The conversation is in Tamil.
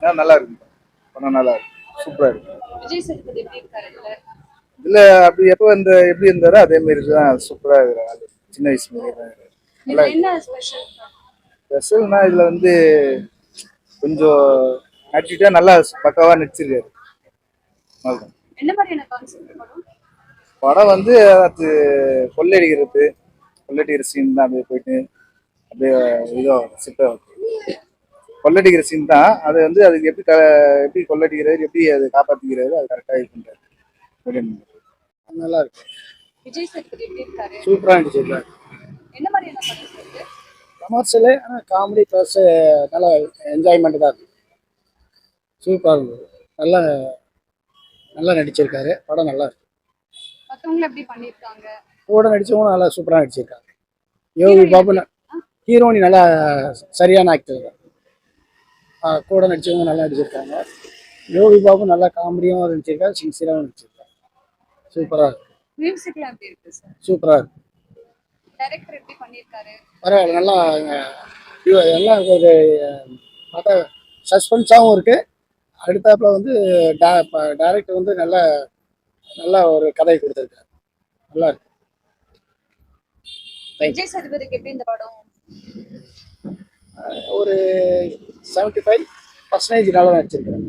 நல்லா இருக்கு. படம் நல்லா இருக்கு. சூப்பரா இருக்கு. விஜய் சேதுபதி எப்படி இருக்காரு இதுல? இதுல அப்படி எப்படி இருந்தாரோ அதே மாதிரி தான் சூப்பரா இருக்கிறாங்க. சின்ன வயசு மாதிரி தான் இருக்கு. நல்லா இதுல இருக்கு. என்ன ஸ்பெஷல்? ஸ்பெஷல்னா இதுல கொஞ்சம் ஆக்டிவிட்டா நல்லா பக்காவா நடிச்சிருக்காரு. நல்லா. என்ன மாதிரியான கான்செப்ட் படம்? படம் அது கொள்ளையடிக்கிறது, கொள்ளையடிக்கிற சீன் தான் அப்படியே போயிட்டு அப்படியே இதோ சிட்ட கொள்ளடிக்கிற சீன் தான். அது அதுக்கு எப்படி கொள்ளடிக்கிறாரு, எப்படி அதை காப்பாத்திக்கிறாரு, அது கரெக்டா இது பண்றாரு. நல்லா இருக்கு. விஜய் சேதுபதி எப்படி இருக்காரு? சூப்பரா நடிச்சிருக்காரு. என்ன மாதிரியான படம் இருக்கு? கமர்ஷியலு ஆனால் காமெடி ப்ளஸ் நல்லா என்ஜாய்மெண்ட் தான் இருக்கு. சூப்பராக இருந்தது. நல்லா நல்லா நடிச்சிருக்காரு. படம் நல்லா இருக்கு. மத்தவங்க எப்படி பண்ணிருக்காங்க? கூட நடிச்சவங்க நல்லா சூப்பராக நடிச்சிருக்காங்க. யோகி பாபு ஹீரோனி நல்லா சரியான ஆக்டர் தான். கூட நடிச்சவங்க நல்லா நடிச்சிருக்காங்க. யோகி பாபு நல்லா காமெடியாகவும் நடிச்சிருக்காரு, சின்சியராகவும் நடிச்சிருக்காரு. சூப்பராக இருக்கு. மியூசிக்லாம் எப்படி இருக்கு சார்? சூப்பராக இருக்கு. டைரக்டர் எப்படி பண்ணிருக்காரு? பரவாயில்ல, நல்லா எல்லாம் ஒரு பார்த்தா சஸ்பென்ஸாகவும் இருக்கு. அடுத்தாப்புல டைரக்டர் நல்ல நல்ல ஒரு கதை கொடுத்துருக்காரு. நல்லா இருக்கு. விஜய் சேதுபதிக்கு எப்படி இந்த படம்? ஒரு 75% நல்லா நடிச்சிருக்காரு.